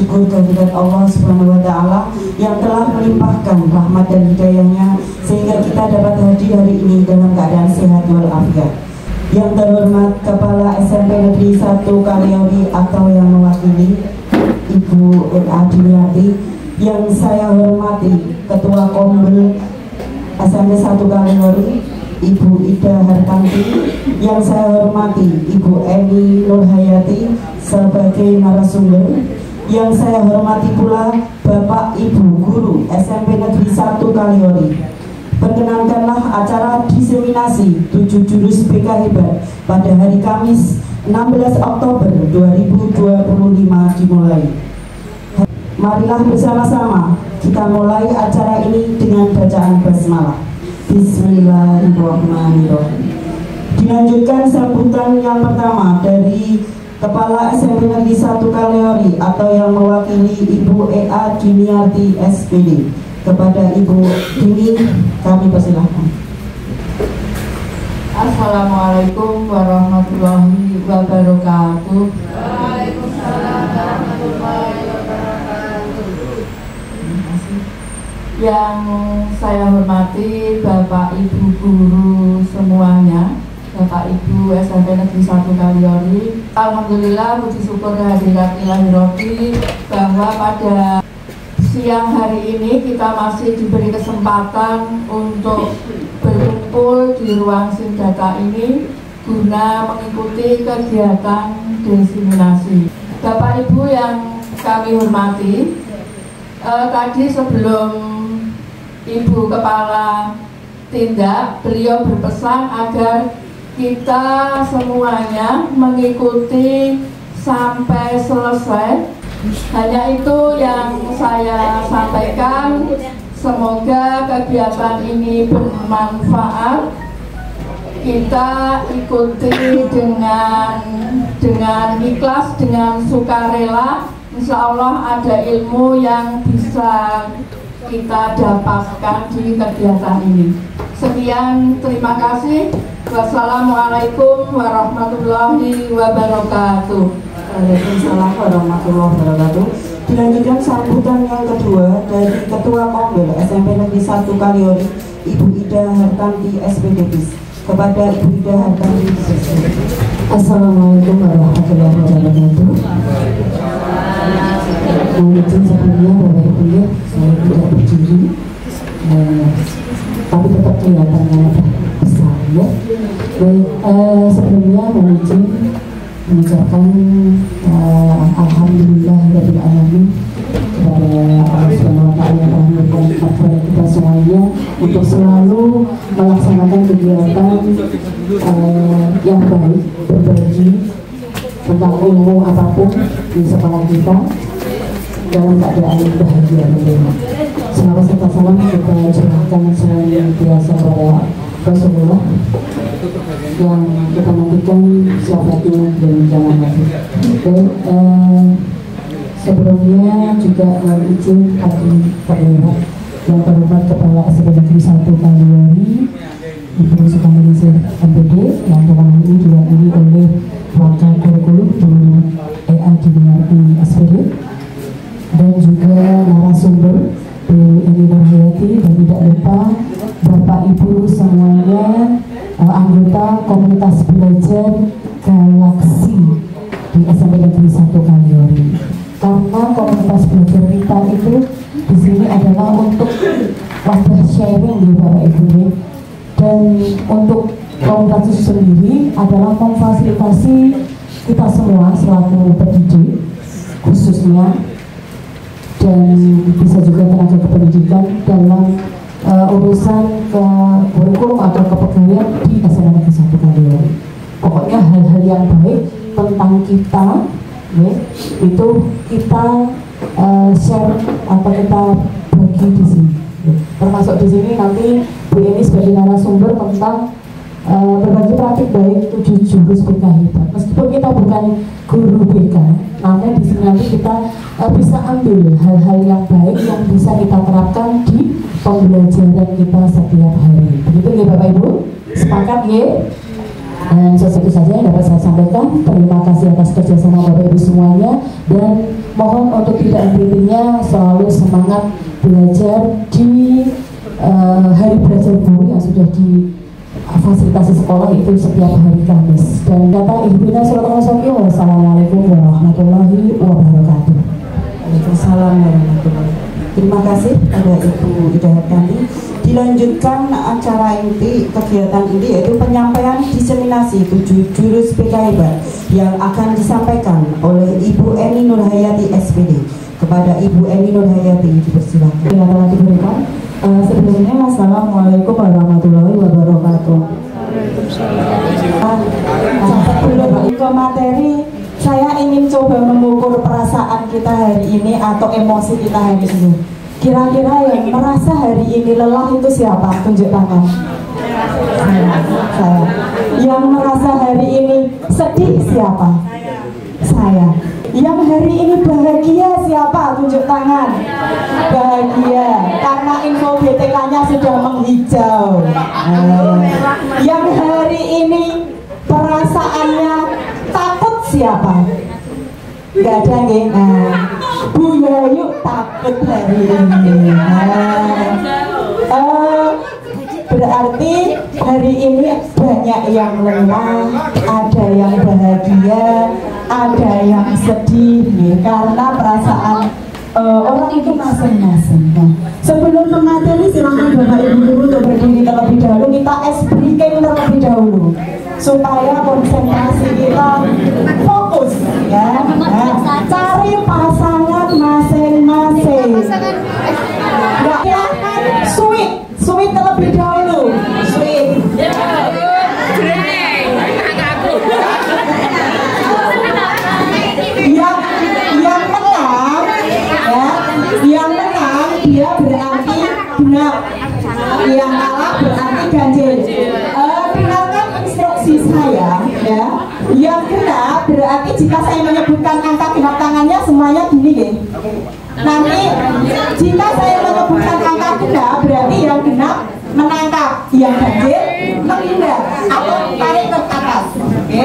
syukur kehadirat Allah Subhanahu wa Ta'ala yang telah melimpahkan rahmat dan hidayahnya sehingga kita dapat hadir hari ini dalam keadaan sehat walafiat. Yang terhormat Kepala SMP Negeri 1 Kaliori atau yang mewakili Ibu N.A. Diniati, yang saya hormati Ketua Kombel SMP 1 Kaliori Ibu Ida Hartanti, yang saya hormati Ibu Eni Nurhayati sebagai narasumber, yang saya hormati pula Bapak Ibu Guru SMP Negeri 1 Kaliori. Perkenankanlah acara diseminasi 7 jurus BK Hebat pada hari Kamis 16 Oktober 2025 dimulai. Marilah bersama-sama kita mulai acara ini dengan bacaan basmalah. Bismillahirrahmanirrahim. Dilanjutkan sambutan yang pertama dari Kepala SMP Negeri 1 Kaliori atau yang mewakili Ibu E.A. Diniati SPD. Kepada Ibu Dini kami persilahkan. Assalamualaikum warahmatullahi wabarakatuh. Waalaikumsalam warahmatullahi wabarakatuh. Yang saya hormati Bapak Ibu guru semuanya, Bapak Ibu SMP Negeri 1 Kaliori. Alhamdulillah, puji syukur kehadirat Ilahi Robbi bahwa pada siang hari ini kita masih diberi kesempatan untuk berkumpul di ruang Sindata ini guna mengikuti kegiatan diseminasi. Bapak Ibu yang kami hormati, tadi sebelum Ibu Kepala Tindak, beliau berpesan agar kita semuanya mengikuti sampai selesai. Hanya itu yang saya sampaikan. Semoga kegiatan ini bermanfaat. Kita ikuti dengan ikhlas, dengan sukarela. Insya Allah ada ilmu yang bisa kita dapatkan di kegiatan ini. Sekian, terima kasih. Wassalamualaikum warahmatullahi wabarakatuh. Waalaikumsalam warahmatullahi wabarakatuh. Dilanjutkan sambutan yang kedua dari Ketua Kombel SMP Negeri 1 Kaliori Ibu Ida Hartanti SPD. Kepada Ibu Ida Hartanti. Assalamualaikum warahmatullahi wabarakatuh. Mohon izin sebelumnya Bapak Ibu ya, saya tidak berdiri, tapi tetap kelihatannya besar ya. Baik, sebelumnya mohon izin mengucapkan alhamdulillahirabbil alamin kepada Allah Subhanahu wa Ta'ala yang telah memberikan kepada kita semuanya untuk selalu melaksanakan kegiatan yang baik, berbagi tentang ilmu apapun di sekolah kita dalam keadaan bahagia tentunya. Selawat serta salam kita curahkan senantiasa kepada Rasulullah yang kita nantikan syafaatnya dan jangan mati. Dan sebelumnya juga izin kami terlihat yang terhormat Kepala SMP Negeri 1 Kaliori Ibu Sukamalisir MPD yang dalam hal ini diwakili oleh Wakil Kurikulum dengan E.A. Diniati SPD, dan juga narasumber Bu Eni Nurhayati, dan tidak lupa Bapak Ibu semuanya anggota komunitas belajar Galaksi di SMP Negeri 1 Kaliori. Karena komunitas belajar kita itu di sini adalah untuk wadah sharing ya Bapak Ibu ya. Dan untuk komunitas itu sendiri adalah memfasilitasi kita semua selaku pendidik khususnya, dan bisa juga tenaga kependidikan dalam urusan ke kurikulum atau kepegawaian di SMP Negeri 1 Kaliori. Pokoknya hal-hal yang baik tentang kita ya, itu kita share atau kita bagi di sini ya. Termasuk di sini nanti Bu Eni sebagai narasumber tentang berbagi praktik baik 7 jurus BK Hebat. Meskipun kita bukan guru BK, namun di sini nanti kita bisa ambil hal-hal yang baik yang bisa kita terapkan di pembelajaran kita setiap hari. Begitu ya Bapak Ibu? Sepakat ya? Dan sesuatu saja yang dapat saya sampaikan. Terima kasih atas kerjasama Bapak Ibu semuanya, dan mohon untuk tidak henti-hentinya selalu semangat belajar di hari belajar guru yang sudah difasilitasi sekolah itu setiap hari Kamis. Dan kata Ibu wassalamualaikum warahmatullahi wabarakatuh. Waalaikumsalam warahmatullahi wabarakatuh. Terima kasih pada Ibu Hidayat Kandi. Dilanjutkan acara inti kegiatan ini yaitu penyampaian diseminasi 7 jurus PKIB yang akan disampaikan oleh Ibu Eni Nurhayati SPD. Kepada Ibu Eni Nurhayati dipersilakan. Yang telah diberikan. Sebelumnya assalamualaikum warahmatullahi wabarakatuh. Sebelum ke materi, saya ingin coba mengukur perasaan kita hari ini atau emosi kita hari ini. Kira-kira yang merasa hari ini lelah itu siapa? Tunjuk tangan. Saya. Yang merasa hari ini sedih siapa? Saya. Yang hari ini bahagia siapa? Tunjuk tangan. Bahagia karena info BTK-nya sudah menghijau. Yang hari ini perasaannya takut siapa? Gak ada nih. Bu Yayu takut hari ini. Berarti hari ini banyak yang lelah, ada yang bahagia, ada yang sedih nih, karena perasaan orang itu masing-masing. Nah, sebelum ke materi silakan Bapak Ibu Guru untuk berdiri terlebih dahulu. Kita ice breaking terlebih dahulu supaya konsentrasi kita fokus ya. Nah, cari pasangan masing-masing. Ya, sweet terlebih dahulu. Sweet. Yang menang ya, yang menang dia berarti benar, yang kalah berarti ganjil. Dengarkan instruksi saya ya. Yang genap berarti jika saya menyebutkan angka genap tangannya semuanya gini deh. Nanti jika saya menyebutkan angka genap berarti yang genap menangkap, yang ganjil menghindar atau tarik ke atas. Oke.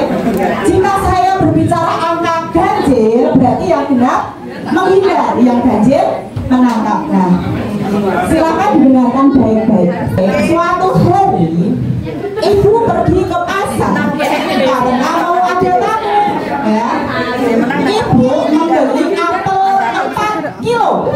Jika saya berbicara angka ganjil berarti yang genap menghindar, yang ganjil menangkap. Nah, silakan dengarkan baik-baik. Suatu hari ibu pergi ke pasar karena mau ada tamu ya. Ibu membeli apel 4 kilo.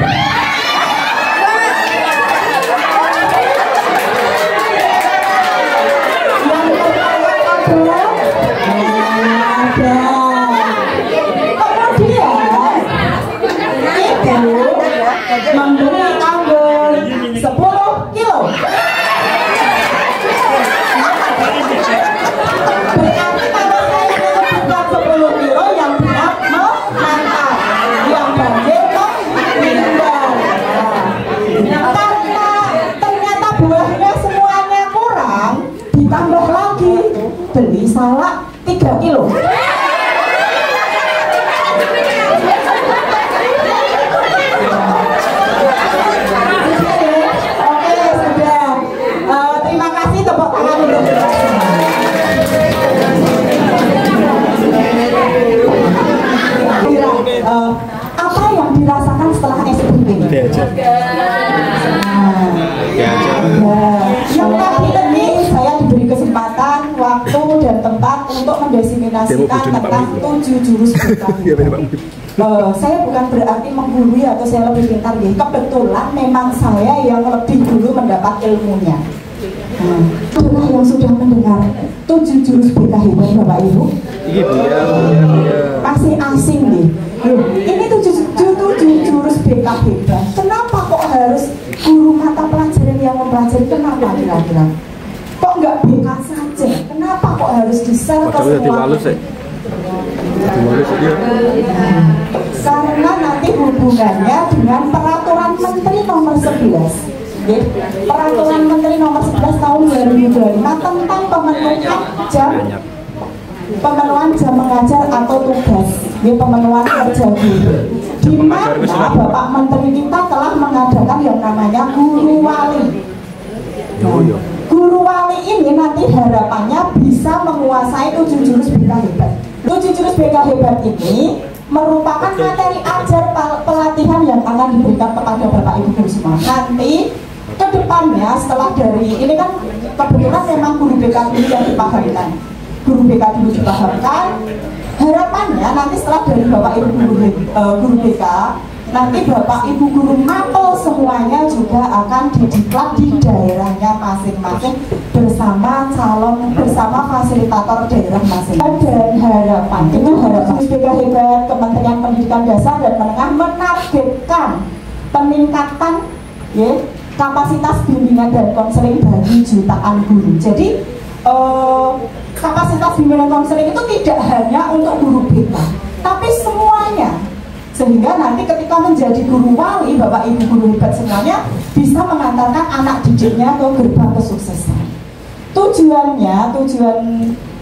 Membeli anggur 10 kilo. Berarti kalau saya menyebutkan 10 kilo yang benar menangkap, yang banjir menghindar. Karena ternyata buahnya semuanya kurang, ditambah lagi beli salak 3 kilo. Apa yang dirasakan setelah SPP? Yang tadi saya diberi kesempatan, waktu dan tempat untuk mendesimasikan tentang 7 jurus PKIB. Saya bukan berarti menggurui atau saya lebih pintar ya. Kebetulan memang saya yang lebih dulu mendapat ilmunya. Itulah yang sudah mendengar 7 jurus PKIB Bapak Ibu. Masih asing nih. Ini 7 jurus BKIB. Kenapa kok harus guru mata pelajaran yang mempelajari? Kenapa kira-kira? Kok nggak BK saja? Kenapa kok harus di-share ke semua? Karena nanti hubungannya dengan Peraturan Menteri Nomor 11. Peraturan Menteri Nomor 11 tahun 2025 tentang pemenuhan jam mengajar atau tugas, pemenuhan kerja guru, di mana Bapak Menteri kita telah mengadakan yang namanya guru wali. Guru wali ini nanti harapannya bisa menguasai menguasai 7 jurus BK hebat. 7 jurus BK hebat ini merupakan materi ajar pelatihan yang akan diberikan kepada Bapak Ibu guru semua. Nanti ke depannya setelah dari ini kan kebetulan memang guru BK dulu yang dipahamkan. Guru BK dulu dipahamkan. Harapannya nanti setelah dari Bapak Ibu guru BK, nanti Bapak Ibu guru mapel semuanya juga akan didiklat di daerahnya masing-masing bersama fasilitator daerah masing-masing. Dan harapan BK hebat Kementerian Pendidikan Dasar dan Menengah menargetkan peningkatan kapasitas bimbingan dan konseling bagi jutaan guru. Jadi kapasitas bimbingan konseling itu tidak hanya untuk guru BK, tapi semuanya. Sehingga nanti ketika menjadi guru wali, Bapak Ibu guru hebat semuanya bisa mengantarkan anak didiknya ke gerbang kesuksesan. Tujuan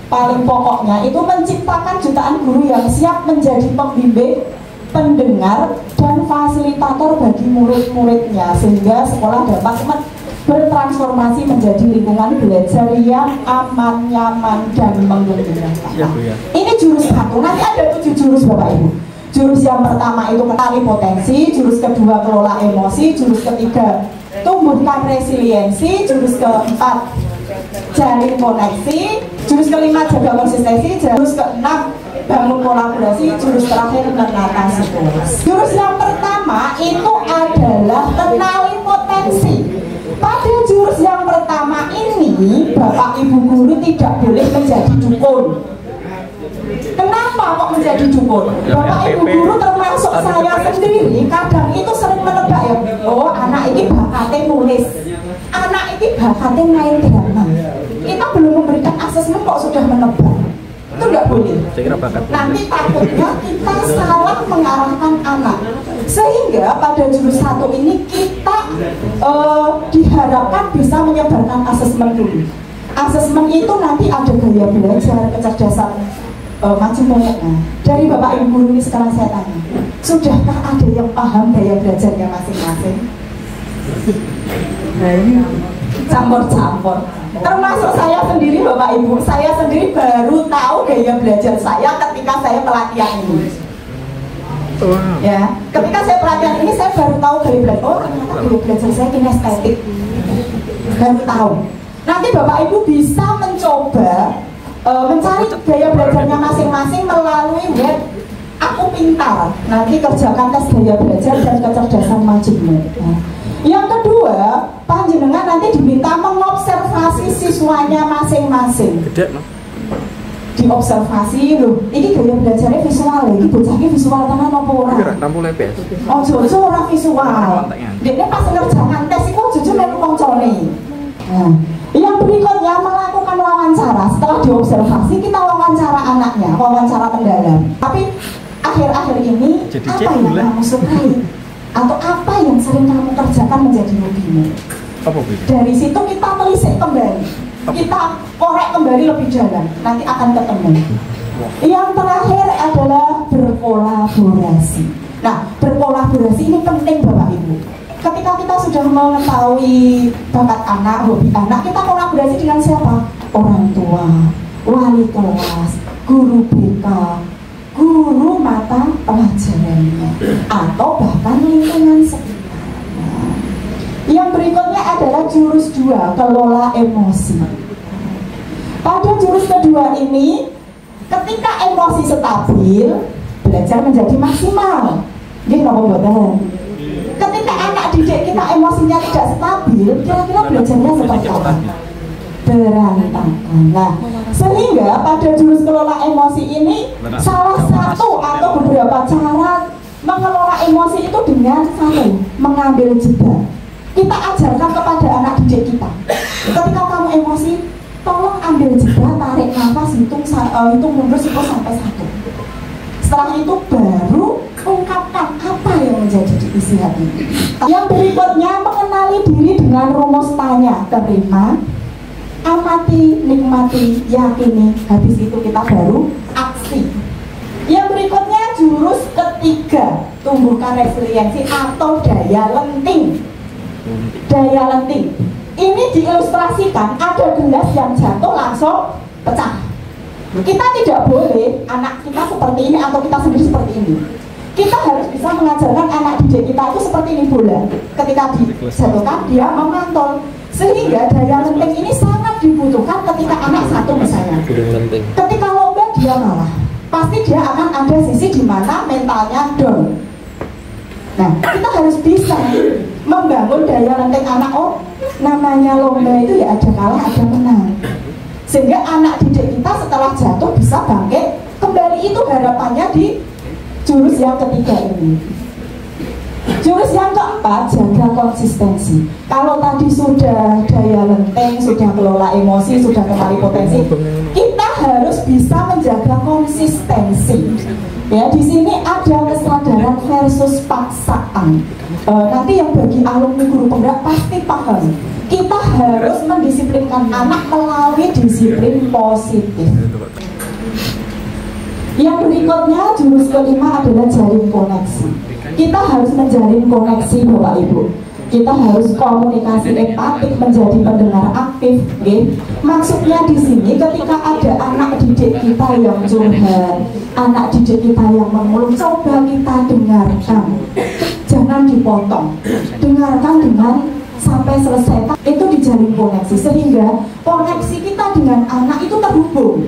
paling pokoknya itu menciptakan jutaan guru yang siap menjadi pembimbing, pendengar, dan fasilitator bagi murid-muridnya, sehingga sekolah dapat bertransformasi menjadi lingkungan belajar yang aman, nyaman, dan menguntungkan. Ini jurus 1, nanti ada 7 jurus Bapak Ibu. Jurus yang pertama itu kenali potensi, jurus kedua kelola emosi, jurus ketiga tumbuhkan resiliensi, jurus keempat jalin koneksi, jurus kelima jaga konsistensi, jurus keenam bangun kolaborasi, jurus terakhir mengatasi stres. Jurus yang pertama itu adalah kenali potensi. Pada jurus yang pertama ini Bapak Ibu guru tidak boleh menjadi dukun. Kenapa kok menjadi dukun? Bapak Ibu guru termasuk saya sendiri kadang itu sering menebak ya, oh anak ini bakatnya nulis, anak ini bakatnya main drama. Kita belum memberikan asesmen kok sudah menebak. Itu nggak boleh. Nanti takutnya kita salah mengarahkan anak. Sehingga pada jurus 1 ini kita diharapkan bisa menyebarkan asesmen dulu. Asesmen itu nanti ada gaya belajar, kecerdasan macam banyaknya. Dari Bapak Ibu guru ini sekarang saya tanya, sudahkah ada yang paham gaya belajarnya masing-masing? Nah ini campur-campur. Termasuk saya sendiri Bapak Ibu, saya sendiri baru tahu gaya belajar saya ketika saya pelatihan ini. Ya, ketika saya pelatihan ini saya baru tahu gaya belajar. Oh ternyata gaya belajar saya kinestetik. Baru tahu. Nanti Bapak Ibu bisa mencoba mencari gaya belajarnya masing-masing melalui web Aku Pintar. Nanti kerjakan tes gaya belajar dan kecerdasan majemuk. Yang kedua, panjenengan nanti diminta mengobservasi siswanya masing-masing. Diobservasi loh, ini gaya belajarnya visual, ini bocahnya visual tenan apa ora? Oh, jojo ora visual. Dia pas ngerjakan tes itu jujur melu koncone. Nah, yang berikutnya melakukan wawancara. Setelah diobservasi kita wawancara anaknya, wawancara mendalam. Tapi akhir-akhir ini apa yang kamu sukai? Atau apa yang sering kamu kerjakan menjadi hobimu? Dari situ kita telisik kembali, kita korek kembali lebih dalam, nanti akan ketemu. Yang terakhir adalah berkolaborasi. Nah, berkolaborasi ini penting Bapak Ibu. Ketika kita sudah mengetahui bakat anak, hobi anak, kita kolaborasi dengan siapa? Orang tua, wali kelas, guru BK, guru mata pelajarannya, atau bahkan lingkungan sekitarnya. Yang berikutnya adalah jurus 2, kelola emosi. Pada jurus kedua ini, ketika emosi stabil, belajar menjadi maksimal. Ini nomor ketika anak didik kita emosinya tidak stabil, kira-kira belajarnya seperti apa? Berantakan. Nah, sehingga pada jurus kelola emosi ini salah satu atau beberapa cara mengelola emosi itu dengan satu, mengambil jeda. Kita ajarkan kepada anak didik kita, ketika kamu emosi, tolong ambil jeda, tarik nafas, hitung mundur sampai 1. Setelah itu baru ungkapkan apa yang menjadi isi hati. Yang berikutnya mengenali diri dengan rumus tanya, terima, amati, nikmati, yakini. Habis itu kita baru aksi. Yang berikutnya jurus ketiga, tumbuhkan resiliensi atau daya lenting. Daya lenting ini diilustrasikan, ada gelas yang jatuh langsung pecah. Kita tidak boleh anak kita seperti ini atau kita sendiri seperti ini. Kita harus bisa mengajarkan anak didik kita itu seperti ini bola. Ketika dijatuhkan dia memantul. Sehingga daya lenting ini sangat dibutuhkan ketika anak satu misalnya. Ketika lomba dia kalah, pasti dia akan ada sisi di mana mentalnya down. Nah, kita harus bisa membangun daya lenting anak. Oh, namanya lomba itu ya ada kalah, ada menang. Sehingga anak didik kita setelah jatuh bisa bangkit kembali. Itu harapannya di jurus yang ketiga ini. Jurus yang keempat, jaga konsistensi. Kalau tadi sudah daya lenting, sudah kelola emosi, sudah kenali potensi, kita harus bisa menjaga konsistensi. Ya, di sini ada kesadaran versus paksaan. Nanti yang bagi alumni guru penggerak pasti paham. Kita harus mendisiplinkan anak melalui disiplin positif. Yang berikutnya, jurus kelima adalah jalin koneksi. Kita harus menjalin koneksi Bapak Ibu. Kita harus komunikasi empatik, menjadi pendengar aktif. Maksudnya di sini ketika ada anak didik kita yang curhat, anak didik kita yang mengeluh, coba kita dengarkan. Jangan dipotong. Dengarkan dengan sampai selesai. Itu dijalin koneksi sehingga koneksi kita dengan anak itu terhubung.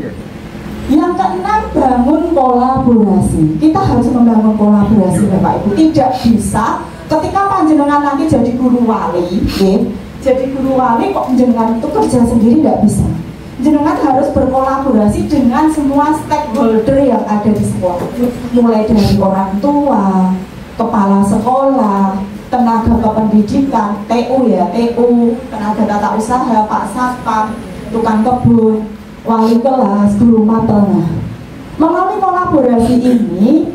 Yang keenam, bangun kolaborasi. Kita harus membangun kolaborasi Bapak Ibu. Tidak bisa ketika panjenengan nanti jadi guru wali, jadi guru wali kok jenengan itu kerja sendiri, tidak bisa. Jenengan harus berkolaborasi dengan semua stakeholder yang ada di sekolah. Mulai dari orang tua, kepala sekolah, tenaga kependidikan, TU ya, TU, tenaga tata usaha, Pak Satpam, tukang kebun, wali kelas, guru materna. Melalui kolaborasi ini,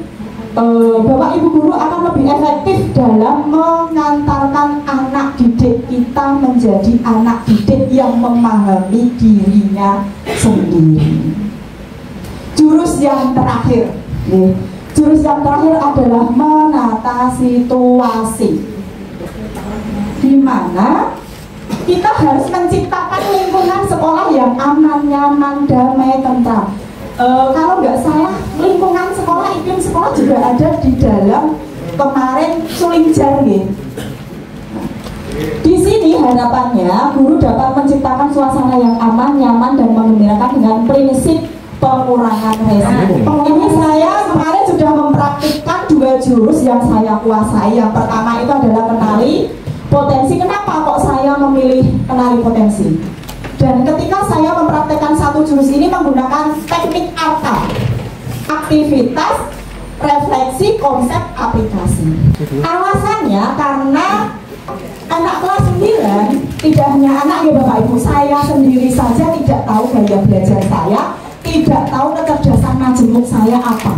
Bapak Ibu guru akan lebih efektif dalam mengantarkan anak didik kita menjadi anak didik yang memahami dirinya sendiri. Jurus yang terakhir, jurus yang terakhir adalah menata situasi, di mana kita harus menciptakan lingkungan sekolah yang aman, nyaman, damai, tentram. Kalau nggak salah, lingkungan sekolah, iklim sekolah juga ada di dalam kemarin Sulingjar. Di sini harapannya guru dapat menciptakan suasana yang aman, nyaman, dan menggembirakan dengan prinsip pengurangan resiko. Ini saya kemarin sudah mempraktikkan 2 jurus yang saya kuasai. Yang pertama itu adalah kenali potensi. Kenapa kok saya memilih kenali potensi? Dan ketika saya mempraktekkan 1 jurus ini menggunakan teknik ARTA, aktivitas, refleksi, konsep, aplikasi. Alasannya karena anak kelas 9 tidak hanya anak ya Bapak Ibu, saya sendiri saja tidak tahu gaya belajar saya, tidak tahu kecerdasan majemuk saya apa.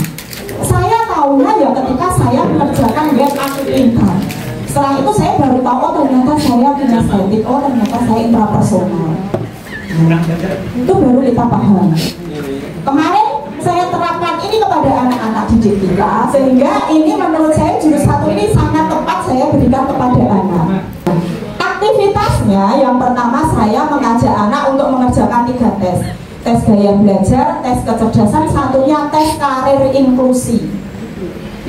Saya tahunya ya ketika saya mengerjakan web aku pintar. Setelah itu saya baru tahu, oh ternyata saya kinestetik, oh ternyata saya intrapersonal. Itu baru kita paham. Kemarin saya terapkan ini kepada anak-anak didik kita, sehingga ini menurut saya jurus 1 ini sangat tepat saya berikan kepada anak. Aktivitasnya yang pertama saya mengajak anak untuk mengerjakan 3 tes. Tes gaya belajar, tes kecerdasan, satunya tes karir inklusi.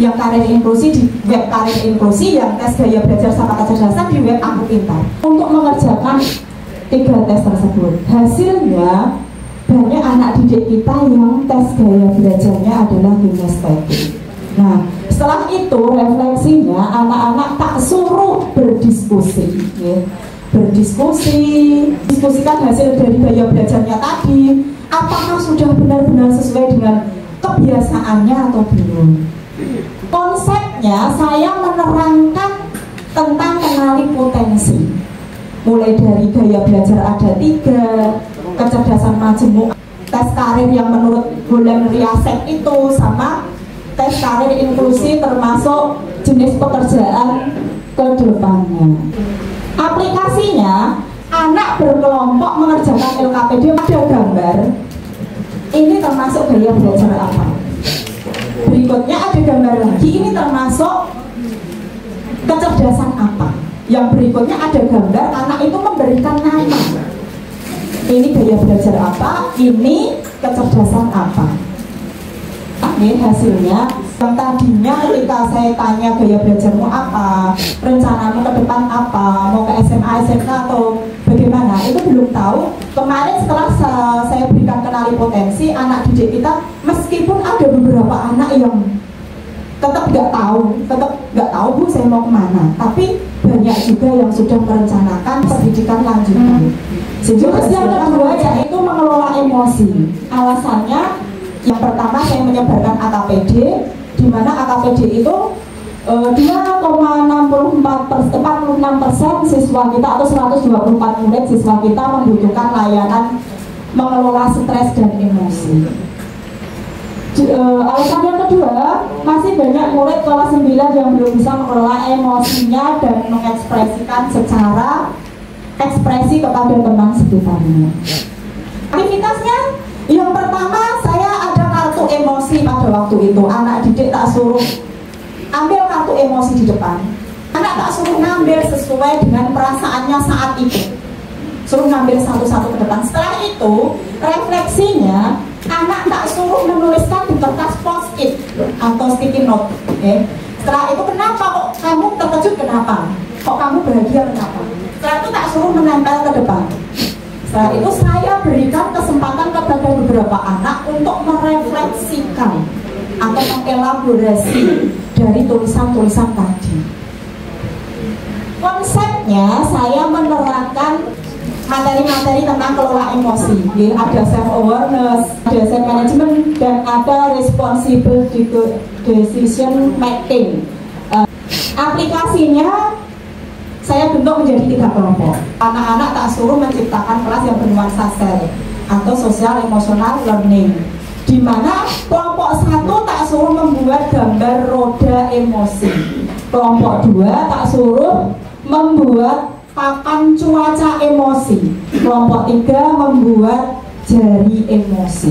Yang karir inklusi di web karir inklusi, yang tes gaya belajar sama kecerdasan di web Aku Pintar. Untuk mengerjakan 3 tes tersebut, hasilnya banyak anak didik kita yang tes gaya belajarnya adalah kinestetik. Nah, setelah itu refleksinya anak-anak tak suruh berdiskusi, diskusikan hasil dari gaya belajarnya tadi, apakah sudah benar-benar sesuai dengan kebiasaannya atau belum. Konsepnya saya menerangkan tentang kenali potensi. Mulai dari gaya belajar ada 3, kecerdasan majemuk, tes karir yang menurut Golem Riaset itu, sama tes karir inklusi termasuk jenis pekerjaan ke depannya. Aplikasinya, anak berkelompok mengerjakan LKPD, ada gambar. Ini termasuk gaya belajar apa? Berikutnya ada gambar lagi, ini termasuk kecerdasan apa? Yang berikutnya ada gambar, anak itu memberikan nama. Ini gaya belajar apa? Ini kecerdasan apa? Ini hasilnya yang tadinya ketika saya tanya gaya belajarmu apa, rencanamu ke depan apa, mau ke SMA, SMK atau bagaimana, itu belum tahu. Kemarin setelah saya berikan kenali potensi anak didik kita, meskipun ada beberapa anak yang tetap nggak tahu Bu saya mau kemana, tapi banyak juga yang sudah merencanakan pendidikan lanjutan. Terus yang kedua yaitu mengelola emosi. Alasannya yang pertama saya menyebarkan AKPD, di mana AKPD itu 2,46% siswa kita atau 124 murid siswa kita membutuhkan layanan mengelola stres dan emosi. Alasan yang kedua, masih banyak murid kelas 9 yang belum bisa mengelola emosinya dan mengekspresikan secara ekspresi kepada teman sekitarnya. Aktivitasnya yang pertama, saya ada kartu emosi pada waktu itu. Anak didik tak suruh ambil kartu emosi di depan. Anak tak suruh ngambil sesuai dengan perasaannya saat itu. Suruh ngambil satu-satu ke depan. Setelah itu, refleksinya, anak tak suruh menuliskan di kertas post-it atau sticky note. Okay? Setelah itu, kenapa kok kamu terkejut, kenapa? Kok kamu bahagia, kenapa? Setelah itu tak suruh menempel ke depan. Setelah itu saya berikan kesempatan kepada beberapa anak untuk merefleksikan atau mengelaborasi dari tulisan-tulisan tadi. Konsepnya saya menerangkan materi-materi tentang kelola emosi. Ada self awareness, ada self management, dan ada responsible decision making. Aplikasinya saya bentuk menjadi 3 kelompok. Anak-anak tak suruh menciptakan kelas yang bernuansa sel atau social emotional learning, di mana kelompok 1 tak suruh membuat gambar roda emosi, kelompok 2 tak suruh membuat papan cuaca emosi, kelompok 3 membuat jari emosi.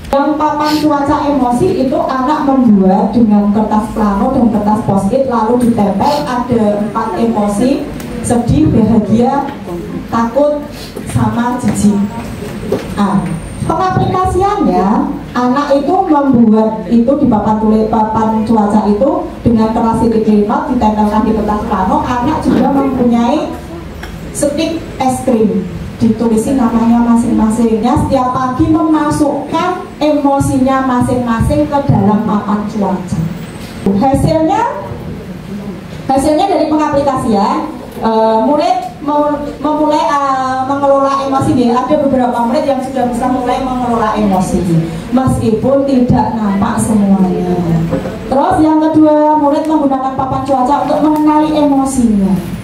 Yang papan cuaca emosi itu anak membuat dengan kertas plano dan kertas post-it, lalu ditempel ada 4 emosi: sedih, bahagia, takut, sama jijik. Pengaplikasiannya, anak itu membuat itu di papan cuaca itu dengan kertas titik note ditempelkan di kertas plano. Anak juga mempunyai stik es krim, ditulisin namanya masing-masingnya, setiap pagi memasukkan emosinya masing-masing ke dalam papan cuaca. Hasilnya dari pengaplikasian, murid memulai mengelola emosi dia. Ada beberapa murid yang sudah bisa mulai mengelola emosi meskipun tidak nampak semuanya. Terus yang kedua, murid menggunakan papan cuaca untuk mengenali emosinya.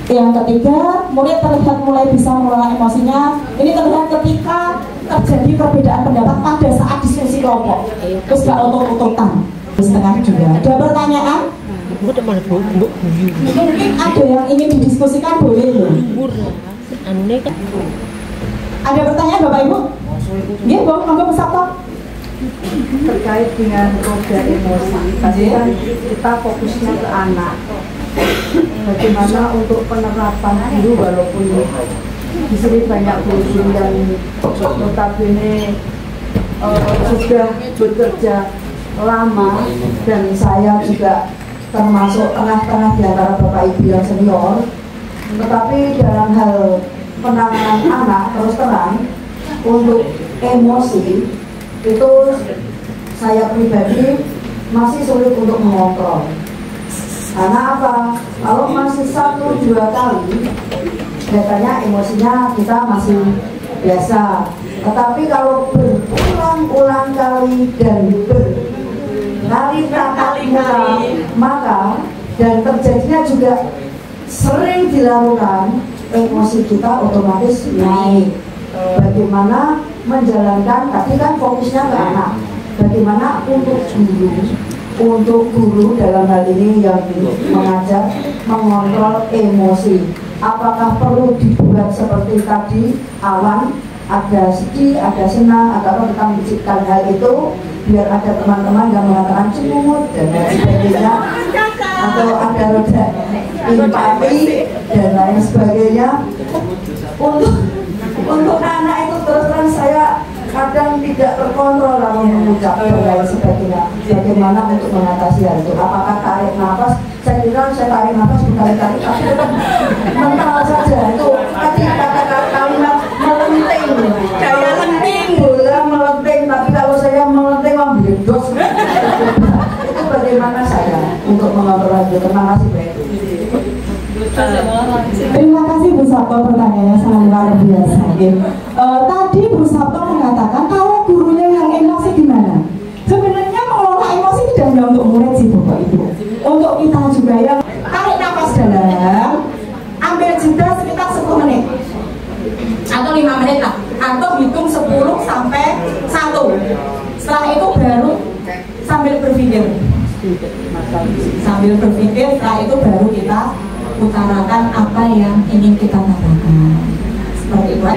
Yang ketiga, murid terlihat mulai bisa mengelola emosinya. Ini terlihat ketika terjadi perbedaan pendapat pada saat diskusi kelompok. Terus gak otot-ototan. Setengah juga. Ada pertanyaan? Mungkin ada yang ingin didiskusikan, boleh loh. Ada pertanyaan Bapak Ibu? Iya, Bu, monggo Pusat. Terkait dengan roda emosi, tadi kan kita fokusnya ke anak. Bagaimana untuk penerapan guru, walaupun di sini banyak guru yang notabene sudah bekerja lama, dan saya juga termasuk tengah-tengah di antara Bapak Ibu yang senior. Tetapi dalam hal penanganan anak, terus terang untuk emosi itu saya pribadi masih sulit untuk mengontrol. Karena apa? Kalau masih 1-2 kali, katanya emosinya kita masih biasa. Tetapi kalau berulang-ulang kali dan berkali-kali, maka dan terjadinya juga sering dilakukan, emosi kita otomatis naik. Bagaimana menjalankan, tadi kan fokusnya ke anak. Bagaimana untuk guru dalam hal ini yang mengajar mengontrol emosi. Apakah perlu dibuat seperti tadi awan, ada sedih, ada senang, atau kita menciptakan hal itu biar ada teman-teman yang mengatakan cemut dan lain sebagainya, atau ada roda empati dan lain sebagainya. Untuk anak itu terus terang saya kadang tidak tidak terkontrol lalu mengucap dan lain sebagainya. Bagaimana untuk mengatasi hal itu? Apakah tarik nafas? Saya kira saya tarik nafas berkali-kali, tapi tetap mental saja. Itu tadi kata-kata kalimat melenting, kayak lenting, bola melenting. Tapi kalau saya melenting membledos, itu bagaimana saya untuk mengontrol itu? Terima kasih Pak. Terima kasih Bu Sabto, pertanyaannya sangat luar biasa. Tadi Bu Sabto mengatakan kalau gurunya yang emosi gimana? Sebenarnya mengelola emosi tidak hanya untuk murid sih Bapak Ibu, untuk kita juga yang tarik nafas dalam, ambil jeda sekitar 10 menit atau 5 menit lah, atau hitung 10 sampai 1. Setelah itu baru sambil berpikir, setelah itu baru kita utarakan apa yang ingin kita katakan. Seperti itu.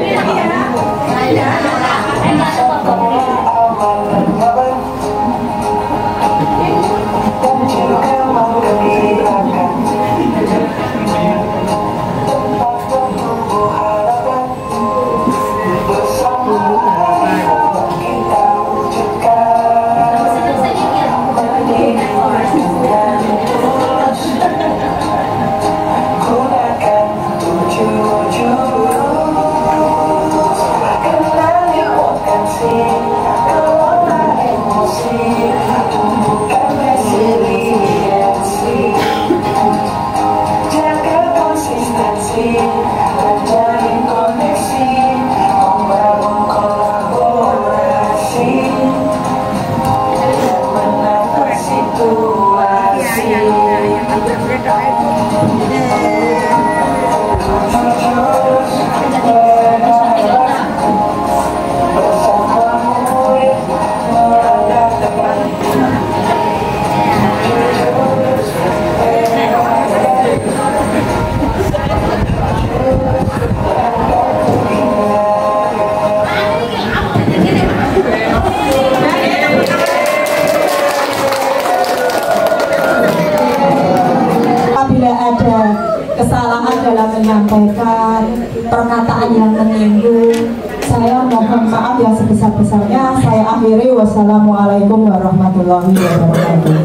Menyampaikan perkataan yang menyinggung, saya mohon maaf yang sebesar-besarnya. Saya akhiri. Wassalamualaikum warahmatullahi wabarakatuh.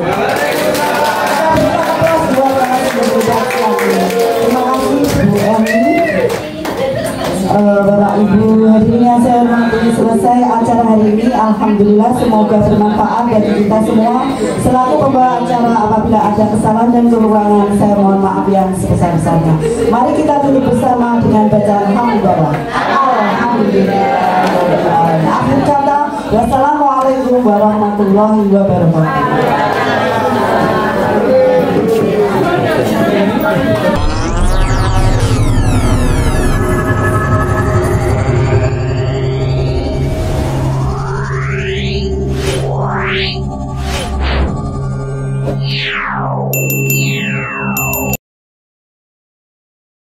Terima kasih Bu Emi. Bapak Ibu hadirin yang saya hormati, selesai acara hari ini. Alhamdulillah, semoga bermanfaat bagi kita semua. Selaku pembawa acara, apabila ada kesalahan dan kekurangan, saya mohon maaf yang sebesar-besarnya. Mari kita tutup bersama dengan bacaan hamdalah. Alhamdulillah. Akhir kata, wassalamualaikum warahmatullahi wabarakatuh.